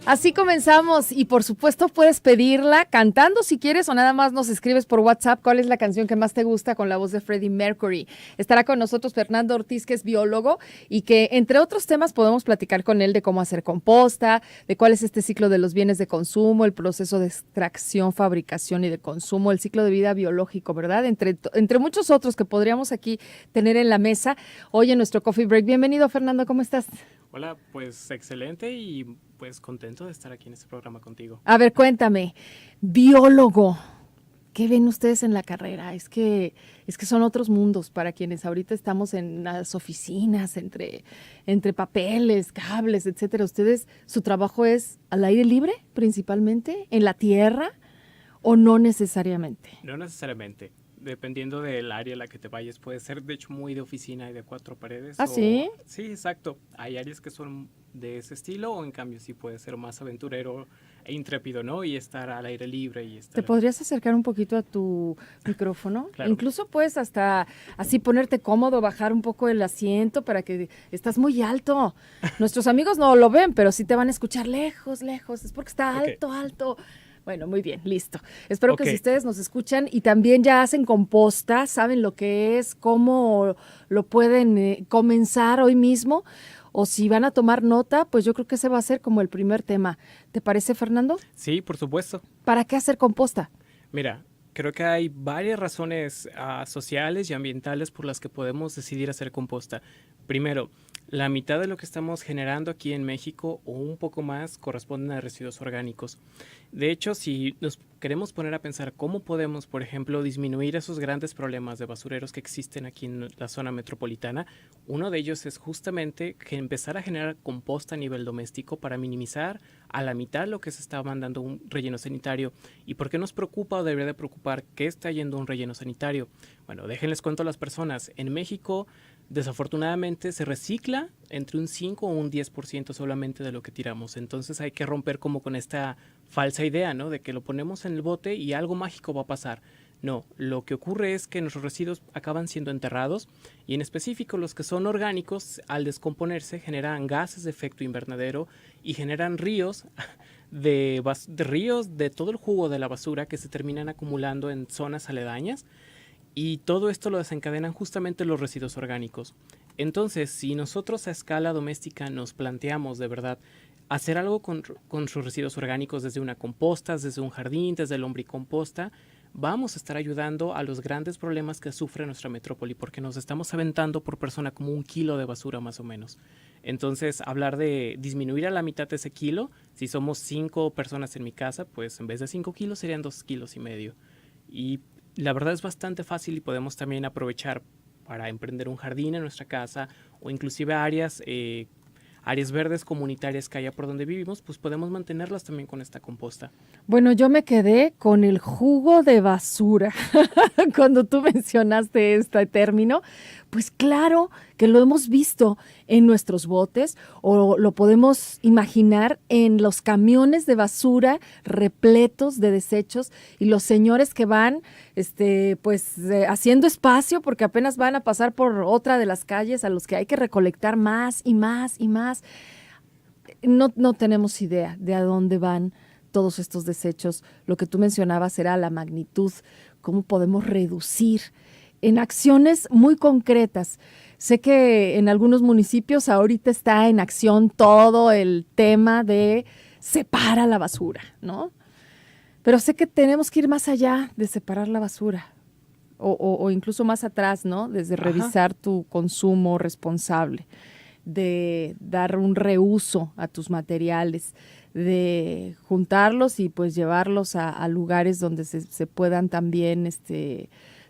Así comenzamos y por supuesto puedes pedirla cantando si quieres o nada más nos escribes por WhatsApp cuál es la canción que más te gusta con la voz de Freddie Mercury. Estará con nosotros Fernando Ortiz, que es biólogo y que entre otros temas podemos platicar con él de cómo hacer composta, de cuál es este ciclo de los bienes de consumo, el proceso de extracción, fabricación y de consumo, el ciclo de vida biológico, ¿verdad? Entre muchos otros que podríamos aquí tener en la mesa hoy en nuestro Coffee Break. Bienvenido, Fernando, ¿cómo estás? Hola, pues excelente y pues contento de estar aquí en este programa contigo. A ver, cuéntame, biólogo, ¿qué ven ustedes en la carrera? Es que son otros mundos para quienes ahorita estamos en las oficinas, entre papeles, cables, etcétera. ¿Ustedes, su trabajo es al aire libre, principalmente, en la tierra, o no necesariamente? No necesariamente, dependiendo del área a la que te vayas, puede ser de hecho muy de oficina y de cuatro paredes ¿Ah, sí? sí, exacto. Hay áreas que son de ese estilo o en cambio sí puede ser más aventurero e intrépido, ¿no? Y estar al aire libre y ¿Te estar, podrías acercar un poquito a tu micrófono? claro. Incluso puedes hasta así ponerte cómodo, bajar un poco el asiento para que estás muy alto. Nuestros amigos no lo ven, pero sí te van a escuchar lejos, lejos. Es porque está Ok, alto, alto. Bueno, muy bien, listo. Espero que ok. si ustedes nos escuchan y también ya hacen composta, saben lo que es, cómo lo pueden comenzar hoy mismo, o si van a tomar nota, pues yo creo que ese va a ser como el primer tema. ¿Te parece, Fernando? Sí, por supuesto. ¿Para qué hacer composta? Mira, creo que hay varias razones sociales y ambientales por las que podemos decidir hacer composta. Primero, la mitad de lo que estamos generando aquí en México o un poco más corresponden a residuos orgánicos. De hecho, si nos queremos poner a pensar cómo podemos, por ejemplo, disminuir esos grandes problemas de basureros que existen aquí en la zona metropolitana, uno de ellos es justamente que empezar a generar composta a nivel doméstico para minimizar a la mitad lo que se está mandando un relleno sanitario. ¿Y por qué nos preocupa o debería de preocupar que está yendo un relleno sanitario? Bueno, déjenles cuento a las personas. En México, desafortunadamente, se recicla entre un 5 o un 10% solamente de lo que tiramos. Entonces hay que romper como con esta falsa idea, ¿no? De que lo ponemos en el bote y algo mágico va a pasar. No, lo que ocurre es que nuestros residuos acaban siendo enterrados y en específico los que son orgánicos, al descomponerse, generan gases de efecto invernadero y generan ríos de ríos de todo el jugo de la basura que se terminan acumulando en zonas aledañas y todo esto lo desencadenan justamente los residuos orgánicos. Entonces, si nosotros a escala doméstica nos planteamos de verdad hacer algo con sus residuos orgánicos desde una composta, desde un jardín, desde el lombricomposta, vamos a estar ayudando a los grandes problemas que sufre nuestra metrópoli, porque nos estamos aventando por persona como 1 kilo de basura más o menos. Entonces, hablar de disminuir a la mitad de ese kilo, si somos 5 personas en mi casa, pues en vez de 5 kilos serían 2,5 kilos. Y la verdad es bastante fácil y podemos también aprovechar para emprender un jardín en nuestra casa o inclusive áreas verdes comunitarias que haya por donde vivimos, pues podemos mantenerlas también con esta composta. Bueno, yo me quedé con el jugo de basura cuando tú mencionaste este término. Pues claro que lo hemos visto en nuestros botes o lo podemos imaginar en los camiones de basura repletos de desechos y los señores que van haciendo espacio porque apenas van a pasar por otra de las calles a los que hay que recolectar más y más y más. No tenemos idea de a dónde van todos estos desechos. Lo que tú mencionabas era la magnitud, cómo podemos reducir en acciones muy concretas. Sé que en algunos municipios ahorita está en acción todo el tema de separa la basura, ¿no? Pero sé que tenemos que ir más allá de separar la basura o incluso más atrás, ¿no? Desde Ajá. revisar tu consumo responsable, de dar un reuso a tus materiales, de juntarlos y pues llevarlos a lugares donde se puedan también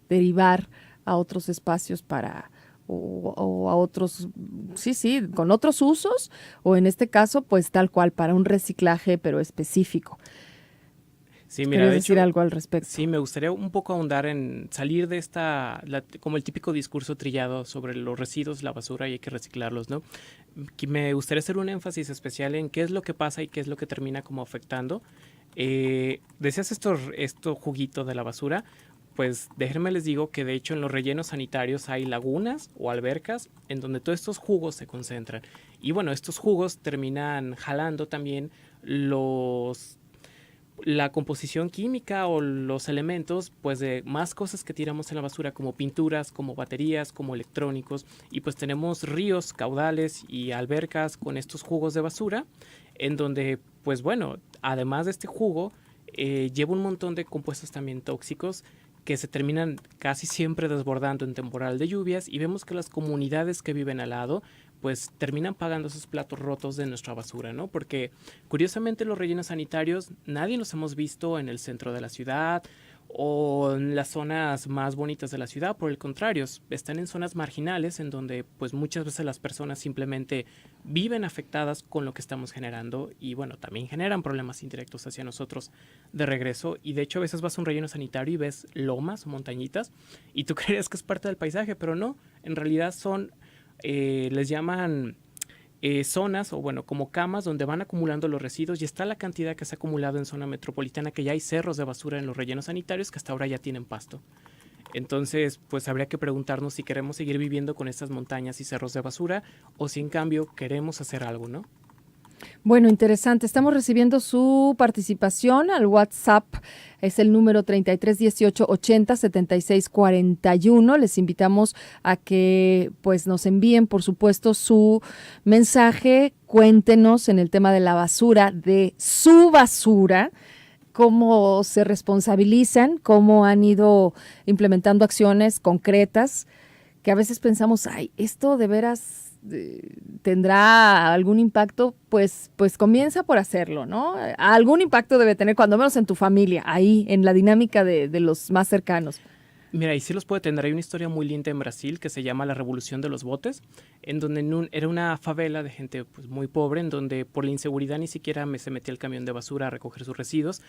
derivar a otros espacios o a otros, sí, con otros usos, o en este caso, pues tal cual, para un reciclaje, pero específico. Sí, mira, ¿Querías de decir hecho, algo al respecto? sí, me gustaría un poco ahondar en salir de como el típico discurso trillado sobre los residuos, la basura y hay que reciclarlos, ¿no? Que me gustaría hacer un énfasis especial en qué es lo que pasa y qué es lo que termina como afectando. Decías esto juguito de la basura, pues déjenme les digo que de hecho en los rellenos sanitarios hay lagunas o albercas en donde todos estos jugos se concentran. Y bueno, estos jugos terminan jalando también la composición química o los elementos pues de más cosas que tiramos en la basura, como pinturas, como baterías, como electrónicos, y pues tenemos ríos, caudales y albercas con estos jugos de basura en donde pues bueno, además de este jugo lleva un montón de compuestos también tóxicos que se terminan casi siempre desbordando en temporal de lluvias, y vemos que las comunidades que viven al lado pues terminan pagando esos platos rotos de nuestra basura, ¿no? Porque curiosamente los rellenos sanitarios nadie los hemos visto en el centro de la ciudad o en las zonas más bonitas de la ciudad. Por el contrario, están en zonas marginales en donde pues muchas veces las personas simplemente viven afectadas con lo que estamos generando, y bueno, también generan problemas indirectos hacia nosotros de regreso. Y de hecho a veces vas a un relleno sanitario y ves lomas o montañitas y tú creerías que es parte del paisaje, pero no, en realidad son les llaman zonas o bueno, como camas donde van acumulando los residuos, y está la cantidad que se ha acumulado en zona metropolitana, que ya hay cerros de basura en los rellenos sanitarios que hasta ahora ya tienen pasto. Entonces, pues habría que preguntarnos si queremos seguir viviendo con estas montañas y cerros de basura o si en cambio queremos hacer algo, ¿no? Bueno, interesante. Estamos recibiendo su participación al WhatsApp. Es el número 33 18 80 76 41. Les invitamos a que pues nos envíen, por supuesto, su mensaje. Cuéntenos en el tema de la basura, de su basura, cómo se responsabilizan, cómo han ido implementando acciones concretas, que a veces pensamos, ay, esto de veras tendrá algún impacto. Pues comienza por hacerlo, ¿no? Algún impacto debe tener, cuando menos en tu familia, ahí, en la dinámica de los más cercanos. Mira, y sí los puede tener. Hay una historia muy linda en Brasil que se llama La Revolución de los Botes, en donde era una favela de gente pues, muy pobre, en donde por la inseguridad ni siquiera se metía el camión de basura a recoger sus residuos.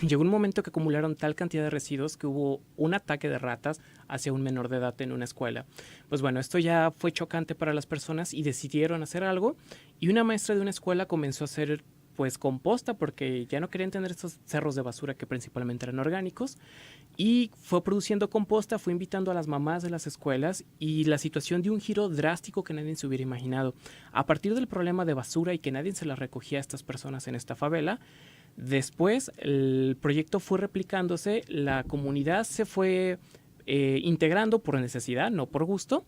Llegó un momento que acumularon tal cantidad de residuos que hubo un ataque de ratas hacia un menor de edad en una escuela. Pues bueno, esto ya fue chocante para las personas y decidieron hacer algo, y una maestra de una escuela comenzó a hacer pues composta, porque ya no querían tener estos cerros de basura que principalmente eran orgánicos, y fue produciendo composta, fue invitando a las mamás de las escuelas, y la situación dio un giro drástico que nadie se hubiera imaginado. A partir del problema de basura y que nadie se la recogía a estas personas en esta favela, después el proyecto fue replicándose, la comunidad se fue integrando por necesidad, no por gusto.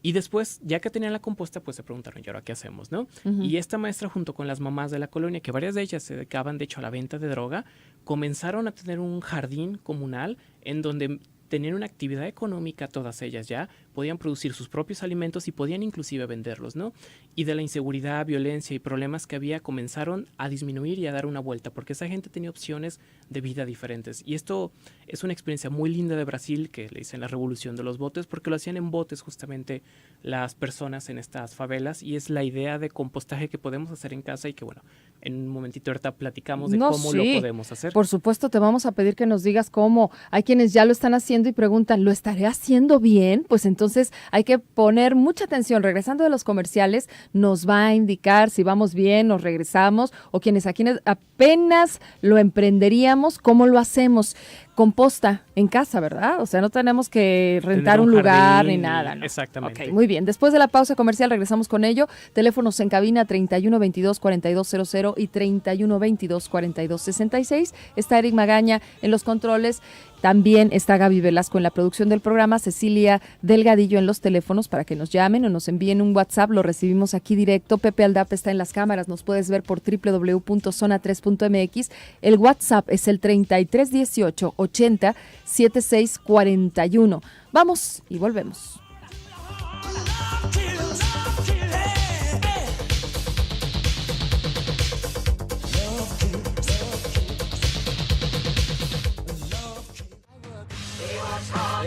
Y después, ya que tenían la composta, pues se preguntaron, ¿y ahora qué hacemos, no? Uh-huh. Y esta maestra, junto con las mamás de la colonia, que varias de ellas se dedicaban, de hecho, a la venta de droga, comenzaron a tener un jardín comunal en donde tenían una actividad económica, todas ellas ya, podían producir sus propios alimentos y podían inclusive venderlos, ¿no? Y de la inseguridad, violencia y problemas que había, comenzaron a disminuir y a dar una vuelta, porque esa gente tenía opciones de vida diferentes. Y esto es una experiencia muy linda de Brasil, que le dicen la revolución de los botes, porque lo hacían en botes justamente las personas en estas favelas, y es la idea de compostaje que podemos hacer en casa y que, bueno, en un momentito ahorita platicamos de cómo lo podemos hacer. Por supuesto, te vamos a pedir que nos digas cómo. Hay quienes ya lo están haciendo y preguntan, ¿lo estaré haciendo bien? Pues entonces hay que poner mucha atención. Regresando de los comerciales, nos va a indicar si vamos bien, nos regresamos, o quienes aquí apenas lo emprenderíamos, ¿cómo lo hacemos? Composta en casa, ¿verdad? O sea, no tenemos que rentar un lugar ni nada, ¿no? Exactamente. Ok, muy bien. Después de la pausa comercial regresamos con ello. Teléfonos en cabina 31 22 4200 y 31 22 4266. Está Eric Magaña en los controles. También está Gaby Velasco en la producción del programa, Cecilia Delgadillo en los teléfonos para que nos llamen o nos envíen un WhatsApp, lo recibimos aquí directo. Pepe Aldap está en las cámaras, nos puedes ver por www.zona3.mx. El WhatsApp es el 33 18 80 76 41. Vamos y volvemos.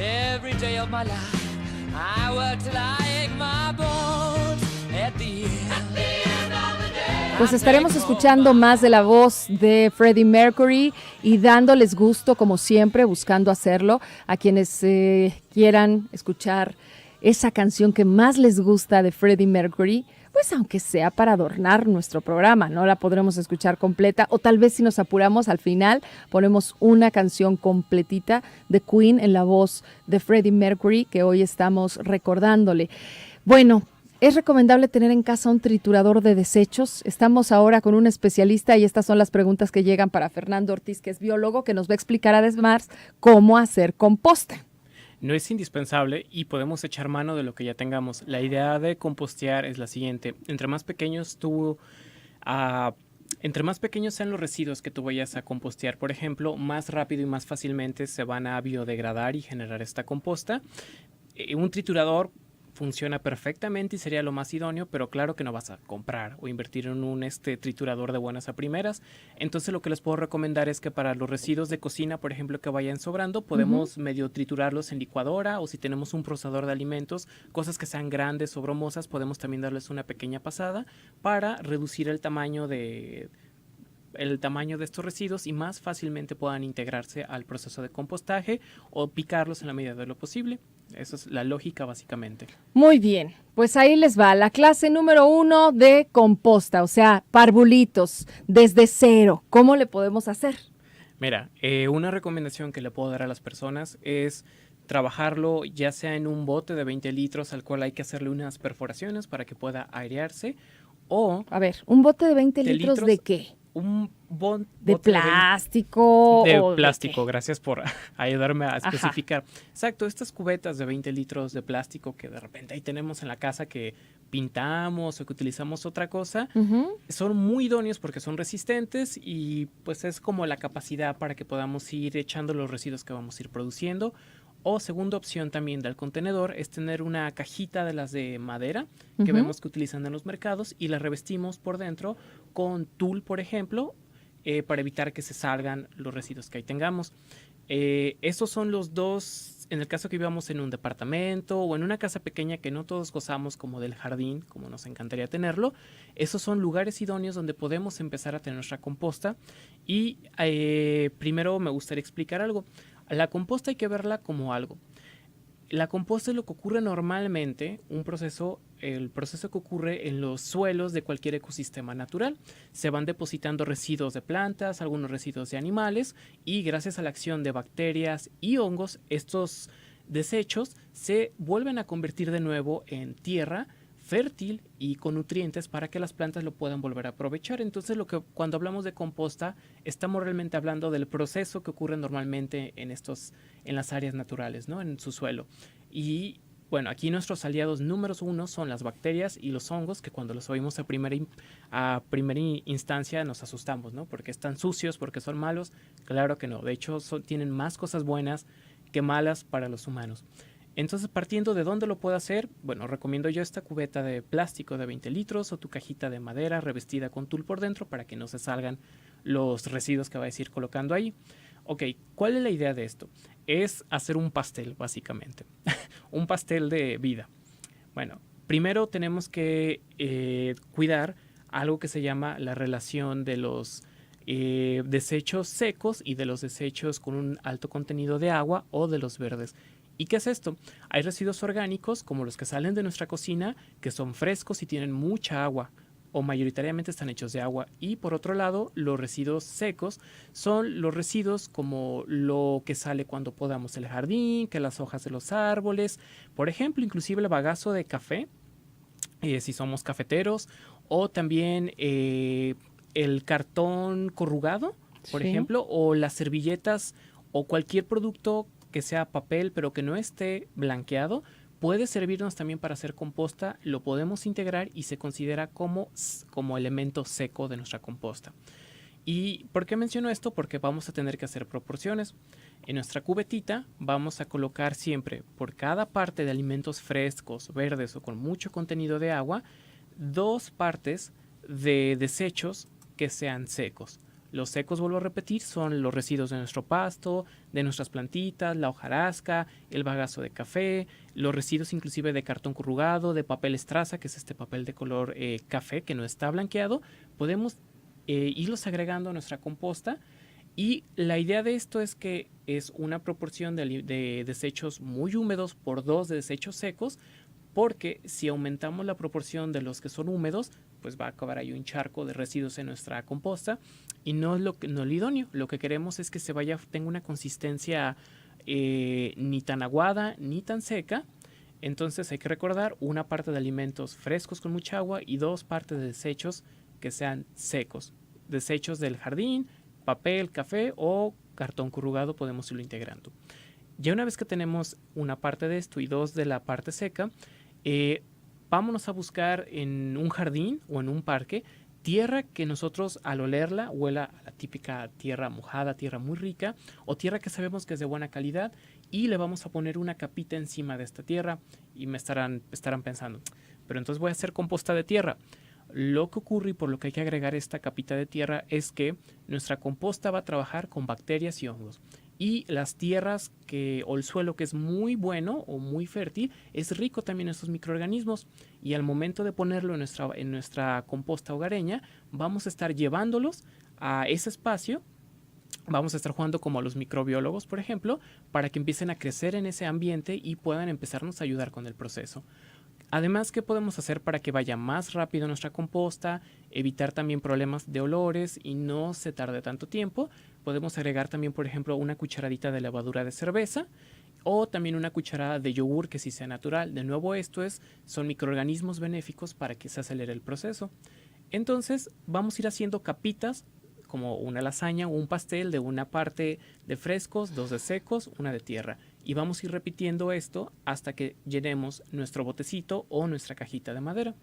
Every day of my life, I work till I ache my bones. At the end of the day. Pues estaremos escuchando más de la voz de Freddie Mercury y dándoles gusto, como siempre, buscando hacerlo a quienes quieran escuchar esa canción que más les gusta de Freddie Mercury. pues aunque sea para adornar nuestro programa, no la podremos escuchar completa, o tal vez si nos apuramos al final ponemos una canción completita de Queen en la voz de Freddie Mercury, que hoy estamos recordándole. Bueno, ¿es recomendable tener en casa un triturador de desechos? Estamos ahora con un especialista y estas son las preguntas que llegan para Fernando Ortiz, que es biólogo, que nos va a explicar además cómo hacer composta. No es indispensable y podemos echar mano de lo que ya tengamos. La idea de compostear es la siguiente. Entre más pequeños sean los residuos que tú vayas a compostear, por ejemplo, más rápido y más fácilmente se van a biodegradar y generar esta composta. Un triturador funciona perfectamente y sería lo más idóneo, pero claro que no vas a comprar o invertir en un triturador de buenas a primeras. Entonces lo que les puedo recomendar es que para los residuos de cocina, por ejemplo, que vayan sobrando, podemos medio triturarlos en licuadora, o si tenemos un procesador de alimentos, cosas que sean grandes o bromosas, podemos también darles una pequeña pasada para reducir el tamaño de estos residuos y más fácilmente puedan integrarse al proceso de compostaje o picarlos en la medida de lo posible. Esa es la lógica básicamente. Muy bien, pues ahí les va la clase número 1 de composta, o sea, parvulitos, desde cero. ¿Cómo le podemos hacer? Mira, una recomendación que le puedo dar a las personas es trabajarlo ya sea en un bote de 20 litros al cual hay que hacerle unas perforaciones para que pueda airearse, o... A ver, ¿un bote de 20 litros de qué? Un bote ¿De plástico? De o plástico, de qué? gracias por ayudarme a especificar. Ajá. Exacto, estas cubetas de 20 litros de plástico que de repente ahí tenemos en la casa que pintamos o que utilizamos otra cosa, son muy idóneos porque son resistentes y pues es como la capacidad para que podamos ir echando los residuos que vamos a ir produciendo. O segunda opción también del contenedor es tener una cajita de las de madera que vemos que utilizan en los mercados y la revestimos por dentro con tul, por ejemplo, para evitar que se salgan los residuos que ahí tengamos. Estos son los dos, en el caso que vivamos en un departamento o en una casa pequeña que no todos gozamos como del jardín, como nos encantaría tenerlo. Esos son lugares idóneos donde podemos empezar a tener nuestra composta. Y primero me gustaría explicar algo. La composta hay que verla como algo. La composta es lo que ocurre normalmente, el proceso que ocurre en los suelos de cualquier ecosistema natural. Se van depositando residuos de plantas, algunos residuos de animales, y gracias a la acción de bacterias y hongos, estos desechos se vuelven a convertir de nuevo en tierra fértil y con nutrientes para que las plantas lo puedan volver a aprovechar. Entonces, cuando hablamos de composta, estamos realmente hablando del proceso que ocurre normalmente en las áreas naturales, ¿no? En su suelo. Y bueno, aquí nuestros aliados números 1 son las bacterias y los hongos, que cuando los oímos a primera instancia nos asustamos, ¿no? Porque están sucios, porque son malos. Claro que no. De hecho, tienen más cosas buenas que malas para los humanos. Entonces, partiendo de dónde lo puedo hacer, bueno, recomiendo yo esta cubeta de plástico de 20 litros o tu cajita de madera revestida con tul por dentro para que no se salgan los residuos que vais a ir colocando ahí. Ok, ¿cuál es la idea de esto? Es hacer un pastel, básicamente. Un pastel de vida. Bueno, primero tenemos que cuidar algo que se llama la relación de los desechos secos y de los desechos con un alto contenido de agua o de los verdes. ¿Y qué es esto? Hay residuos orgánicos, como los que salen de nuestra cocina, que son frescos y tienen mucha agua, o mayoritariamente están hechos de agua. Y por otro lado, los residuos secos son los residuos como lo que sale cuando podamos el jardín, que las hojas de los árboles, por ejemplo, inclusive el bagazo de café, si somos cafeteros, o también el cartón corrugado, por ejemplo, o las servilletas o cualquier producto que sea papel pero que no esté blanqueado, puede servirnos también para hacer composta, lo podemos integrar y se considera como elemento seco de nuestra composta. ¿Y por qué menciono esto? Porque vamos a tener que hacer proporciones. En nuestra cubetita vamos a colocar siempre por cada parte de alimentos frescos, verdes o con mucho contenido de agua, 2 partes de desechos que sean secos. Los secos, vuelvo a repetir, son los residuos de nuestro pasto, de nuestras plantitas, la hojarasca, el bagazo de café, los residuos inclusive de cartón corrugado, de papel estraza, que es este papel de color café que no está blanqueado. Podemos irlos agregando a nuestra composta y la idea de esto es que es una proporción de desechos muy húmedos por 2 de desechos secos, porque si aumentamos la proporción de los que son húmedos, pues va a acabar ahí un charco de residuos en nuestra composta y no es no es lo idóneo. Lo que queremos es que tenga una consistencia ni tan aguada ni tan seca. Entonces hay que recordar una parte de alimentos frescos con mucha agua y 2 partes de desechos que sean secos. Desechos del jardín, papel, café o cartón corrugado podemos irlo integrando. Ya una vez que tenemos una parte de esto y 2 de la parte seca, vámonos a buscar en un jardín o en un parque tierra que nosotros al olerla huela a la típica tierra mojada, tierra muy rica o tierra que sabemos que es de buena calidad y le vamos a poner una capita encima de esta tierra y me estarán pensando, pero entonces voy a hacer composta de tierra. Lo que ocurre y por lo que hay que agregar esta capita de tierra es que nuestra composta va a trabajar con bacterias y hongos. Y las tierras o el suelo que es muy bueno o muy fértil es rico también en estos microorganismos. Y al momento de ponerlo en nuestra composta hogareña, vamos a estar llevándolos a ese espacio. Vamos a estar jugando como a los microbiólogos, por ejemplo, para que empiecen a crecer en ese ambiente y puedan empezarnos a ayudar con el proceso. Además, ¿qué podemos hacer para que vaya más rápido nuestra composta? Evitar también problemas de olores y no se tarde tanto tiempo. Podemos agregar también, por ejemplo, una cucharadita de levadura de cerveza o también una cucharada de yogur que sí sea natural. De nuevo, son microorganismos benéficos para que se acelere el proceso. Entonces, vamos a ir haciendo capitas como una lasaña o un pastel de una parte de frescos, 2 de secos, 1 de tierra. Y vamos a ir repitiendo esto hasta que llenemos nuestro botecito o nuestra cajita de madera.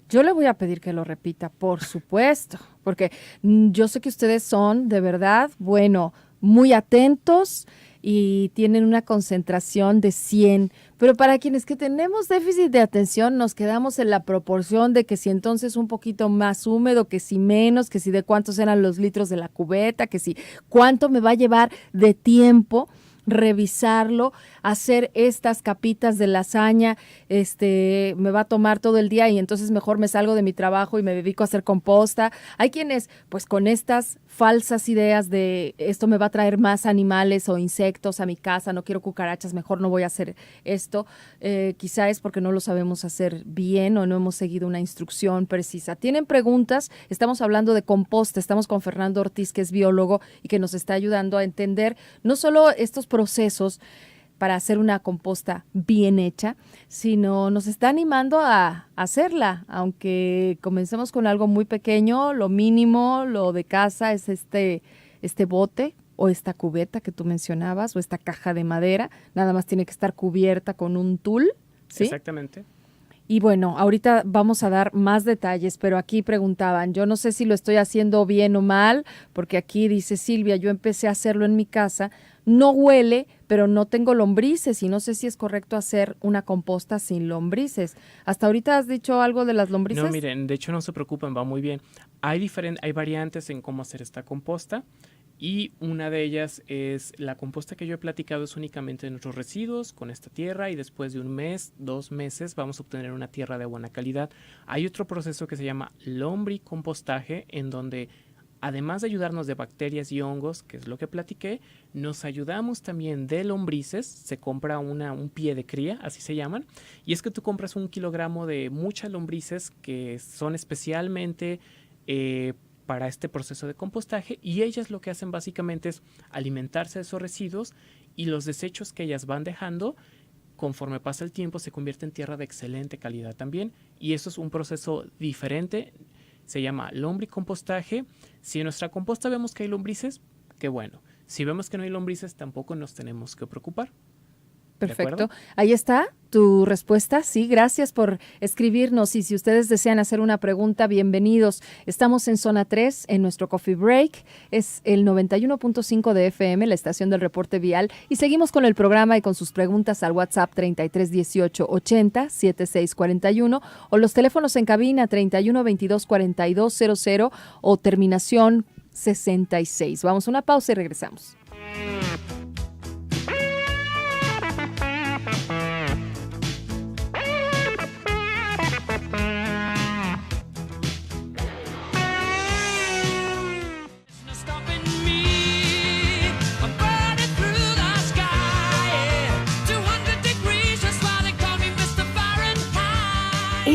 Yo le voy a pedir que lo repita, por supuesto, porque yo sé que ustedes son, de verdad, bueno, muy atentos y tienen una concentración de 100, pero para quienes que tenemos déficit de atención nos quedamos en la proporción de que si entonces un poquito más húmedo, que si menos, que si de cuántos eran los litros de la cubeta, que si cuánto me va a llevar de tiempo revisarlo, hacer estas capitas de lasaña, me va a tomar todo el día y entonces mejor me salgo de mi trabajo y me dedico a hacer composta. Hay quienes, pues con estas falsas ideas de esto me va a traer más animales o insectos a mi casa, no quiero cucarachas, mejor no voy a hacer esto, quizá es porque no lo sabemos hacer bien o no hemos seguido una instrucción precisa. ¿Tienen preguntas? Estamos hablando de composta, estamos con Fernando Ortiz, que es biólogo y que nos está ayudando a entender no solo estos procesos para hacer una composta bien hecha, sino nos está animando a hacerla, aunque comencemos con algo muy pequeño, lo mínimo, lo de casa es este bote o esta cubeta que tú mencionabas o esta caja de madera, nada más tiene que estar cubierta con un tul, ¿sí? Exactamente. Y bueno, ahorita vamos a dar más detalles, pero aquí preguntaban, yo no sé si lo estoy haciendo bien o mal, porque aquí dice Silvia, yo empecé a hacerlo en mi casa, no huele, pero no tengo lombrices y no sé si es correcto hacer una composta sin lombrices. ¿Hasta ahorita has dicho algo de las lombrices? No, miren, de hecho no se preocupen, va muy bien. Hay variantes en cómo hacer esta composta. Y una de ellas es la composta que yo he platicado es únicamente de nuestros residuos con esta tierra y después de 1 mes, 2 meses vamos a obtener una tierra de buena calidad. Hay otro proceso que se llama lombricompostaje en donde además de ayudarnos de bacterias y hongos, que es lo que platiqué, nos ayudamos también de lombrices. Se compra un pie de cría, así se llaman, y es que tú compras 1 kilogramo de muchas lombrices que son especialmente para este proceso de compostaje y ellas lo que hacen básicamente es alimentarse de esos residuos y los desechos que ellas van dejando conforme pasa el tiempo se convierte en tierra de excelente calidad también y eso es un proceso diferente, se llama lombricompostaje. Si en nuestra composta vemos que hay lombrices, qué bueno. Si vemos que no hay lombrices, tampoco nos tenemos que preocupar. Perfecto. Ahí está tu respuesta. Sí, gracias por escribirnos. Y si ustedes desean hacer una pregunta, bienvenidos. Estamos en Zona 3, en nuestro Coffee Break. Es el 91.5 de FM, la estación del reporte vial. Y seguimos con el programa y con sus preguntas al WhatsApp 33 18 80 76 41 o los teléfonos en cabina 31 22 42 00 o terminación 66. Vamos a una pausa y regresamos.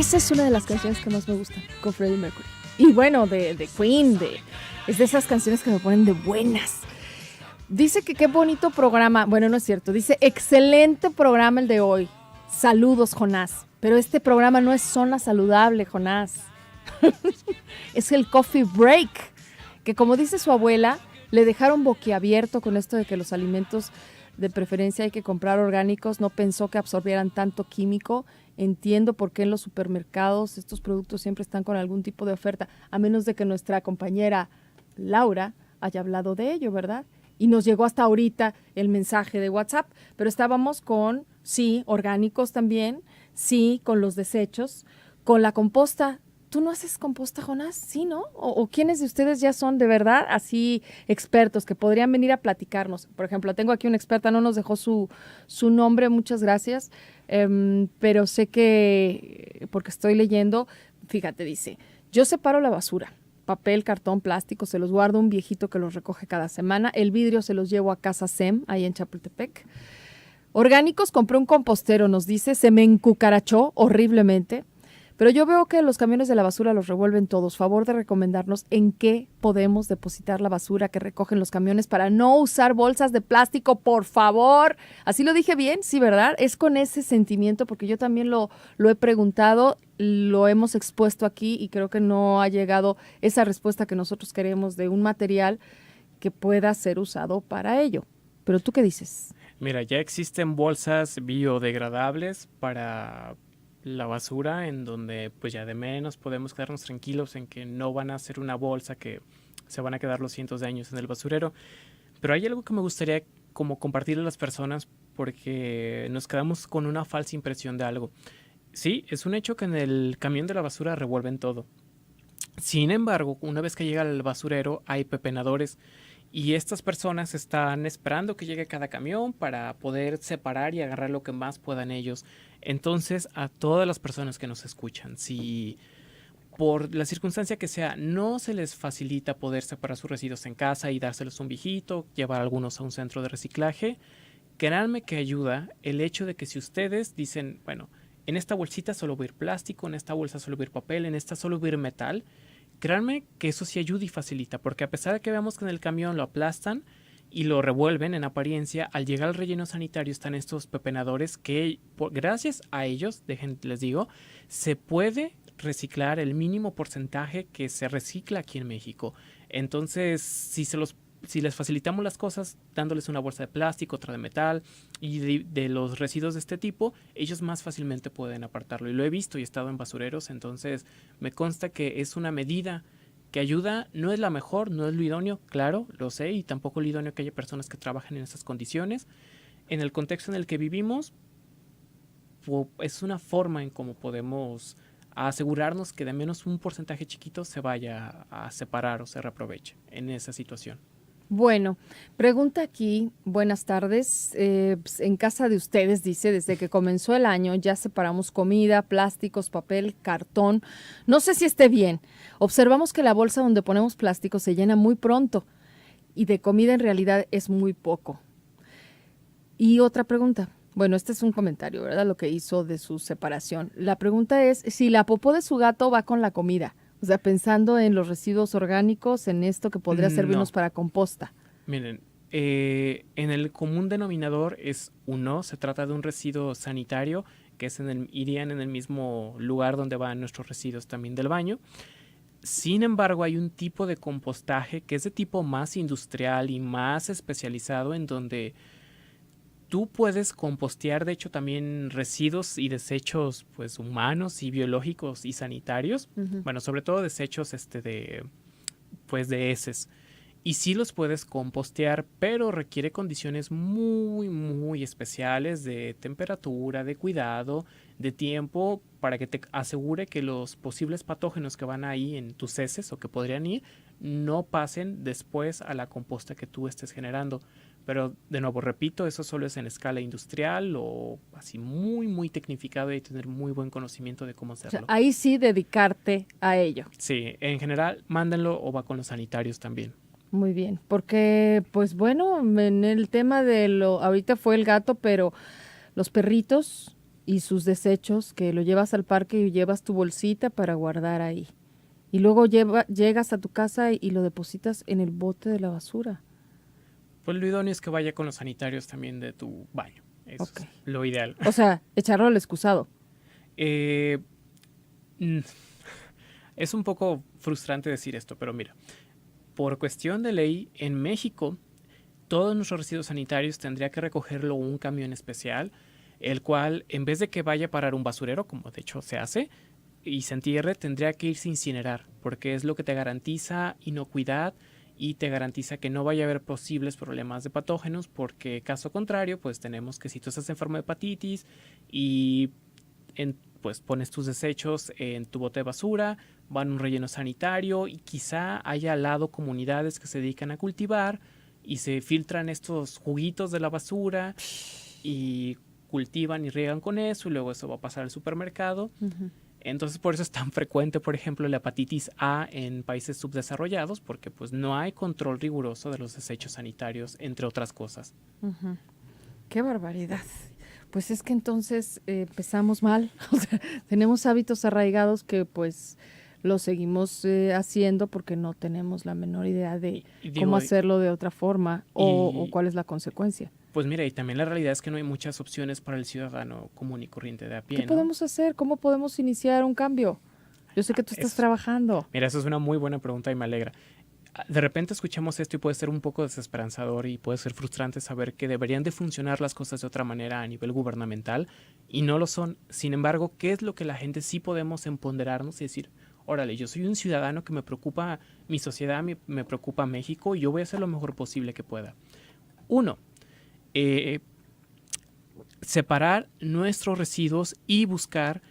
Esa es una de las canciones que más me gustan con Freddie Mercury. Y bueno, de Queen, es de esas canciones que me ponen de buenas. Dice que qué bonito programa. Bueno, no es cierto. Dice, excelente programa el de hoy. Saludos, Jonás. Pero este programa no es zona saludable, Jonás. Es el coffee break. Que como dice su abuela, le dejaron boquiabierto con esto de que los alimentos de preferencia hay que comprar orgánicos. No pensó que absorbieran tanto químico. Entiendo por qué en los supermercados estos productos siempre están con algún tipo de oferta, a menos de que nuestra compañera Laura haya hablado de ello, ¿verdad? Y nos llegó hasta ahorita el mensaje de WhatsApp, pero estábamos con, sí, orgánicos también, sí, con los desechos, con la composta. ¿Tú no haces composta, Jonás? Sí, ¿no? ¿O quiénes de ustedes ya son de verdad así expertos que podrían venir a platicarnos? Por ejemplo, tengo aquí una experta, no nos dejó su nombre, muchas gracias, pero sé que, porque estoy leyendo, fíjate, dice, yo separo la basura. Papel, cartón, plástico, se los guardo un viejito que los recoge cada semana. El vidrio se los llevo a Casa SEM, ahí en Chapultepec. Orgánicos, compré un compostero, nos dice, se me encucarachó horriblemente. Pero yo veo que los camiones de la basura los revuelven todos. Favor de recomendarnos en qué podemos depositar la basura que recogen los camiones para no usar bolsas de plástico, por favor. ¿Así lo dije bien? Sí, ¿verdad? Es con ese sentimiento, porque yo también lo he preguntado, lo hemos expuesto aquí y creo que no ha llegado esa respuesta que nosotros queremos de un material que pueda ser usado para ello. ¿Pero tú qué dices? Mira, ya existen bolsas biodegradables para la basura, en donde pues ya de menos podemos quedarnos tranquilos en que no van a ser una bolsa que se van a quedar los cientos de años en el basurero. Pero hay algo que me gustaría como compartirle a las personas, porque nos quedamos con una falsa impresión de algo. Sí, es un hecho que en el camión de la basura revuelven todo. Sin embargo, una vez que llega al basurero hay pepenadores, y estas personas están esperando que llegue cada camión para poder separar y agarrar lo que más puedan ellos. Entonces, a todas las personas que nos escuchan, si por la circunstancia que sea no se les facilita poder separar sus residuos en casa y dárselos a un viejito, llevar algunos a un centro de reciclaje, créanme que ayuda el hecho de que si ustedes dicen, bueno, en esta bolsita solo va a ir plástico, en esta bolsa solo va a ir papel, en esta solo va a ir metal, créanme que eso sí ayuda y facilita, porque a pesar de que veamos que en el camión lo aplastan y lo revuelven en apariencia, al llegar al relleno sanitario están estos pepenadores que, gracias a ellos, les digo, se puede reciclar el mínimo porcentaje que se recicla aquí en México. Entonces, si les facilitamos las cosas dándoles una bolsa de plástico, otra de metal y de los residuos de este tipo, ellos más fácilmente pueden apartarlo. Y lo he visto y he estado en basureros, entonces me consta que es una medida que ayuda. No es la mejor, no es lo idóneo, claro, lo sé, y tampoco lo idóneo que haya personas que trabajen en esas condiciones. En el contexto en el que vivimos, es una forma en cómo podemos asegurarnos que de menos un porcentaje chiquito se vaya a separar o se reaproveche en esa situación. Bueno, pregunta aquí, buenas tardes, en casa de ustedes, dice, desde que comenzó el año ya separamos comida, plásticos, papel, cartón, no sé si esté bien, observamos que la bolsa donde ponemos plástico se llena muy pronto y de comida en realidad es muy poco. Y otra pregunta, bueno, este es un comentario, ¿verdad? Lo que hizo de su separación. La pregunta es si la popó de su gato va con la comida. O sea, pensando en los residuos orgánicos, en esto que podría servirnos para composta. Miren, en el común denominador es uno, se trata de un residuo sanitario que irían en el mismo lugar donde van nuestros residuos también del baño. Sin embargo, hay un tipo de compostaje que es de tipo más industrial y más especializado, en donde tú puedes compostear, de hecho, también residuos y desechos pues humanos y biológicos y sanitarios. Uh-huh. Bueno, sobre todo desechos de heces. Y sí los puedes compostear, pero requiere condiciones muy, muy especiales de temperatura, de cuidado, de tiempo, para que te asegure que los posibles patógenos que van ahí en tus heces o que podrían ir, no pasen después a la composta que tú estés generando. Pero, de nuevo, repito, eso solo es en escala industrial o así muy, muy tecnificado, y hay que tener muy buen conocimiento de cómo hacerlo. O sea, ahí sí dedicarte a ello. Sí, en general, mándenlo o va con los sanitarios también. Muy bien, porque, pues bueno, en el tema de ahorita fue el gato, pero los perritos y sus desechos que lo llevas al parque y llevas tu bolsita para guardar ahí. Y luego llegas a tu casa y lo depositas en el bote de la basura. Pues lo idóneo es que vaya con los sanitarios también de tu baño. Eso Ok. es lo ideal. O sea, echarlo al excusado. Eh, mm, es un poco frustrante decir esto, pero mira, por cuestión de ley, en México, todos nuestros residuos sanitarios tendría que recogerlo un camión especial, el cual, en vez de que vaya a parar un basurero, como de hecho se hace, y se entierre, tendría que irse a incinerar, porque es lo que te garantiza inocuidad y te garantiza que no vaya a haber posibles problemas de patógenos, porque caso contrario, pues tenemos que si tú estás enfermo de hepatitis y pues pones tus desechos en tu bote de basura, van a un relleno sanitario y quizá haya al lado comunidades que se dedican a cultivar y se filtran estos juguitos de la basura y cultivan y riegan con eso y luego eso va a pasar al supermercado. Uh-huh. Entonces por eso es tan frecuente, por ejemplo, la hepatitis A en países subdesarrollados, porque pues no hay control riguroso de los desechos sanitarios, entre otras cosas. Uh-huh. ¡Qué barbaridad! Pues es que entonces empezamos mal, o sea, tenemos hábitos arraigados que pues los seguimos haciendo porque no tenemos la menor idea de cómo hacerlo de otra forma o cuál es la consecuencia. Pues mira, y también la realidad es que no hay muchas opciones para el ciudadano común y corriente de a pie, ¿Qué podemos hacer? ¿Cómo podemos iniciar un cambio? Yo sé que tú estás trabajando. Mira, eso es una muy buena pregunta y me alegra. De repente escuchamos esto y puede ser un poco desesperanzador y puede ser frustrante saber que deberían de funcionar las cosas de otra manera a nivel gubernamental y no lo son. Sin embargo, ¿qué es lo que la gente sí podemos empoderarnos y decir, órale, yo soy un ciudadano que me preocupa mi sociedad, me preocupa México y yo voy a hacer lo mejor posible que pueda? Uno, separar nuestros residuos y buscar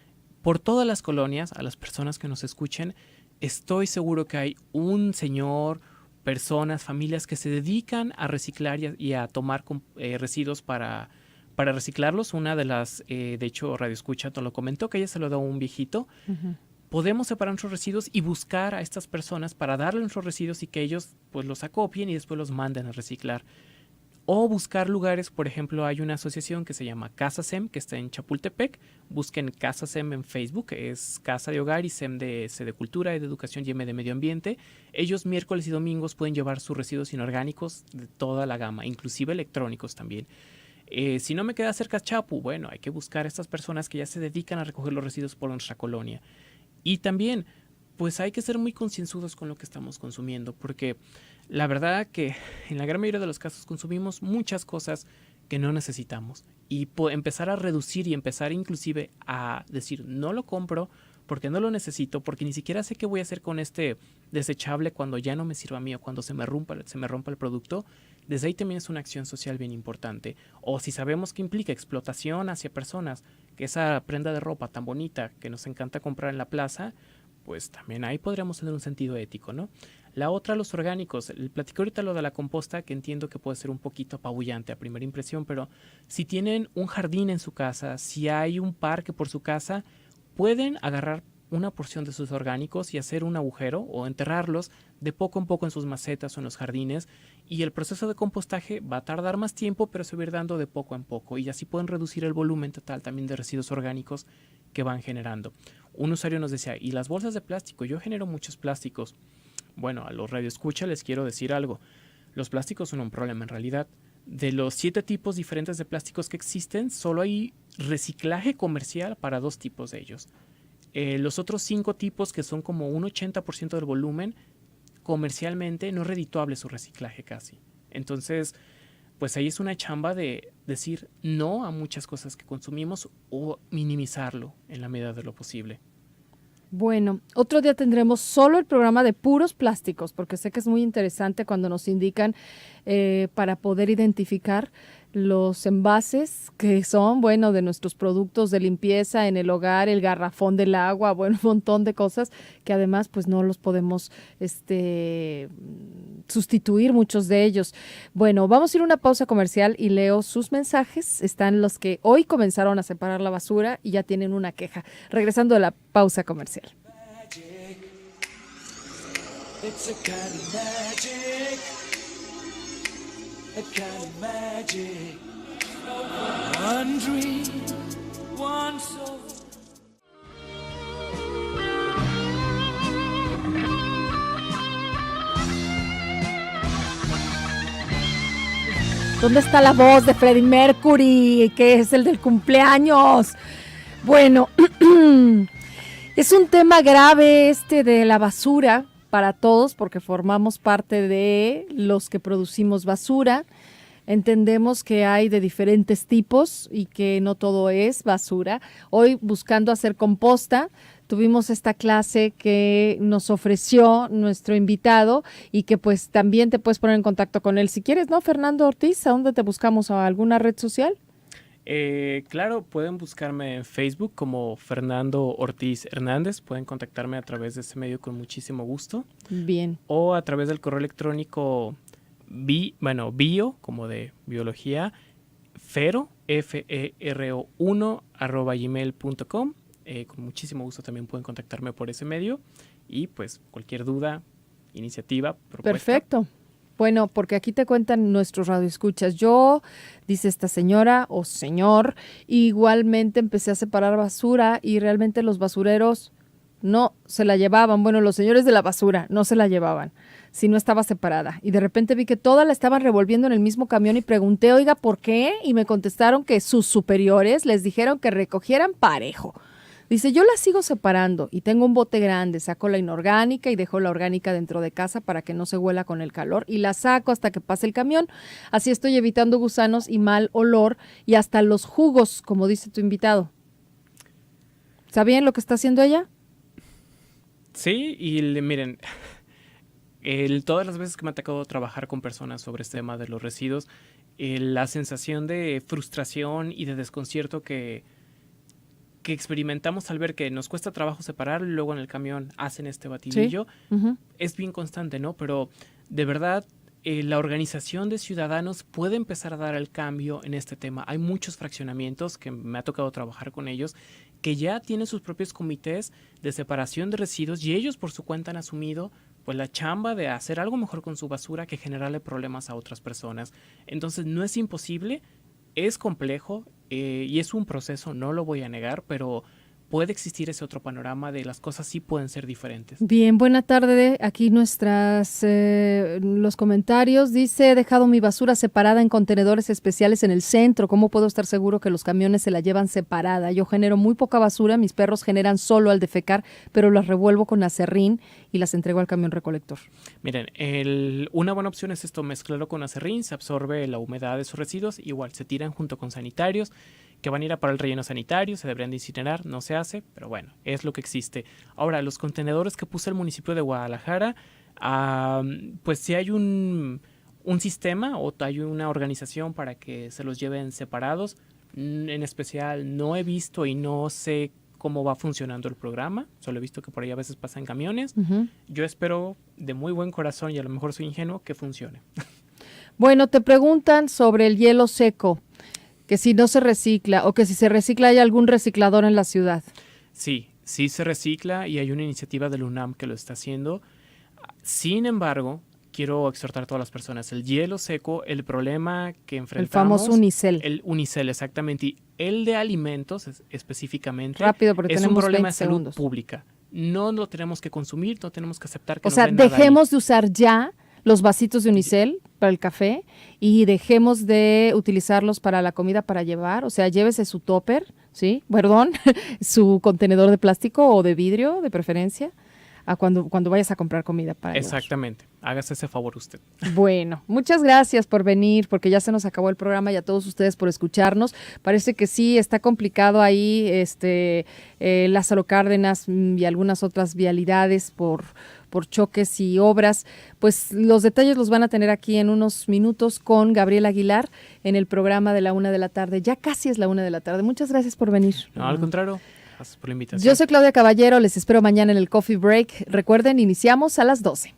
por todas las colonias a las personas que nos escuchen. Estoy seguro que hay un señor, personas, familias que se dedican a reciclar y a tomar residuos para reciclarlos. Una de las, de hecho, Radio Escucha te lo comentó, que ella se lo da a un viejito. Uh-huh. Podemos separar nuestros residuos y buscar a estas personas para darle nuestros residuos y que ellos pues los acopien y después los manden a reciclar. O buscar lugares, por ejemplo, hay una asociación que se llama Casa SEM, que está en Chapultepec. Busquen Casa SEM en Facebook, es Casa de Hogar y SEM de Cultura y de Educación y M de Medio Ambiente. Ellos miércoles y domingos pueden llevar sus residuos inorgánicos de toda la gama, inclusive electrónicos también. Si no me queda cerca Chapu, bueno, hay que buscar a estas personas que ya se dedican a recoger los residuos por nuestra colonia. Y también, pues hay que ser muy concienzudos con lo que estamos consumiendo, porque la verdad que en la gran mayoría de los casos consumimos muchas cosas que no necesitamos y empezar a reducir y empezar inclusive a decir no lo compro porque no lo necesito, porque ni siquiera sé qué voy a hacer con este desechable cuando ya no me sirva a mí o cuando se me rompa el producto. Desde ahí también es una acción social bien importante. O si sabemos que implica explotación hacia personas, que esa prenda de ropa tan bonita que nos encanta comprar en la plaza, pues también ahí podríamos tener un sentido ético, ¿no? La otra, los orgánicos. Platico ahorita lo de la composta, que entiendo que puede ser un poquito apabullante a primera impresión, pero si tienen un jardín en su casa, si hay un parque por su casa, pueden agarrar una porción de sus orgánicos y hacer un agujero o enterrarlos de poco en poco en sus macetas o en los jardines, y el proceso de compostaje va a tardar más tiempo, pero se va a ir dando de poco en poco y así pueden reducir el volumen total también de residuos orgánicos que van generando. Un usuario nos decía, ¿y las bolsas de plástico? Yo genero muchos plásticos. Bueno, a los radioescucha les quiero decir algo. Los plásticos son un problema en realidad. De los 7 tipos diferentes de plásticos que existen, solo hay reciclaje comercial para 2 tipos de ellos. Los otros 5 tipos, que son como un 80% del volumen, comercialmente no es redituable su reciclaje casi. Entonces, pues ahí es una chamba de decir no a muchas cosas que consumimos o minimizarlo en la medida de lo posible. Bueno, otro día tendremos solo el programa de puros plásticos, porque sé que es muy interesante cuando nos indican para poder identificar los envases que son, bueno, de nuestros productos de limpieza en el hogar, el garrafón del agua, bueno, un montón de cosas que además pues no los podemos sustituir muchos de ellos. Bueno, vamos a ir a una pausa comercial y leo sus mensajes. Están los que hoy comenzaron a separar la basura y ya tienen una queja. Regresando a la pausa comercial. It's a kind of magic, a kind of magic. One dream one soul. ¿Dónde está la voz de Freddie Mercury, que es el del cumpleaños? Bueno, es un tema grave este de la basura para todos, porque formamos parte de los que producimos basura. Entendemos que hay de diferentes tipos y que no todo es basura. Hoy, buscando hacer composta, tuvimos esta clase que nos ofreció nuestro invitado y que pues también te puedes poner en contacto con él si quieres, ¿no? Fernando Ortiz, ¿a dónde te buscamos? ¿A alguna red social? Claro, pueden buscarme en Facebook como Fernando Ortiz Hernández. Pueden contactarme a través de ese medio con muchísimo gusto. Bien. O a través del correo electrónico bio, como de biología, fero, FERO 1 @gmail.com. Con muchísimo gusto también pueden contactarme por ese medio. Y pues cualquier duda, iniciativa, propuesta. Perfecto. Bueno, porque aquí te cuentan nuestros radioescuchas. Yo, dice esta señora o señor, igualmente empecé a separar basura y realmente los basureros no se la llevaban. Bueno, los señores de la basura no se la llevaban si no estaba separada. Y de repente vi que toda la estaban revolviendo en el mismo camión y pregunté, oiga, ¿por qué? Y me contestaron que sus superiores les dijeron que recogieran parejo. Dice, yo la sigo separando y tengo un bote grande, saco la inorgánica y dejo la orgánica dentro de casa para que no se huela con el calor y la saco hasta que pase el camión. Así estoy evitando gusanos y mal olor y hasta los jugos, como dice tu invitado. ¿Está bien lo que está haciendo ella? Sí, y miren, todas las veces que me ha tocado trabajar con personas sobre este tema de los residuos, la sensación de frustración y de desconcierto que experimentamos al ver que nos cuesta trabajo separarlo y luego en el camión hacen este batidillo, Sí. Uh-huh. es bien constante, ¿no? Pero de verdad, la organización de ciudadanos puede empezar a dar el cambio en este tema. Hay muchos fraccionamientos que me ha tocado trabajar con ellos que ya tienen sus propios comités de separación de residuos y ellos por su cuenta han asumido pues la chamba de hacer algo mejor con su basura que generarle problemas a otras personas. Entonces no es imposible, es complejo y es un proceso, no lo voy a negar, pero puede existir ese otro panorama de las cosas sí pueden ser diferentes. Bien, buena tarde. Aquí los comentarios. Dice, he dejado mi basura separada en contenedores especiales en el centro. ¿Cómo puedo estar seguro que los camiones se la llevan separada? Yo genero muy poca basura, mis perros generan solo al defecar, pero las revuelvo con aserrín y las entrego al camión recolector. Miren, una buena opción es esto, mezclarlo con aserrín, se absorbe la humedad de sus residuos, igual se tiran junto con sanitarios, que van a ir a para el relleno sanitario, se deberían de incinerar, no se hace, pero bueno, es lo que existe. Ahora, los contenedores que puso el municipio de Guadalajara, pues si hay un sistema o hay una organización para que se los lleven separados, en especial no he visto y no sé cómo va funcionando el programa, solo he visto que por ahí a veces pasan camiones. Uh-huh. Yo espero de muy buen corazón y a lo mejor soy ingenuo que funcione. Bueno, te preguntan sobre el hielo seco, que si no se recicla o que si se recicla hay algún reciclador en la ciudad. Sí se recicla y hay una iniciativa del UNAM que lo está haciendo. Sin embargo, quiero exhortar a todas las personas, el hielo seco, el problema que enfrentamos... El famoso unicel. El unicel, exactamente. Y el de alimentos específicamente Rápido, porque es un tenemos problema 20 de salud segundos. pública. No lo tenemos que consumir, no tenemos que aceptar que O sea, nos den nada ahí. dejemos de usar ya los vasitos de unicel para el café y dejemos de utilizarlos para la comida para llevar. O sea, llévese su topper, ¿sí? Perdón, su contenedor de plástico o de vidrio, de preferencia, a cuando vayas a comprar comida para llevar. Exactamente. Hágase ese favor usted. Bueno, muchas gracias por venir, porque ya se nos acabó el programa y a todos ustedes por escucharnos. Parece que sí, está complicado ahí Lázaro Cárdenas y algunas otras vialidades por choques y obras. Pues los detalles los van a tener aquí en unos minutos con Gabriel Aguilar en el programa de la 1:00 p.m. Ya casi es la 1:00 p.m. Muchas gracias por venir. No, al contrario. Gracias por la invitación. Yo soy Claudia Caballero, les espero mañana en el Coffee Break. Recuerden, iniciamos a las 12:00.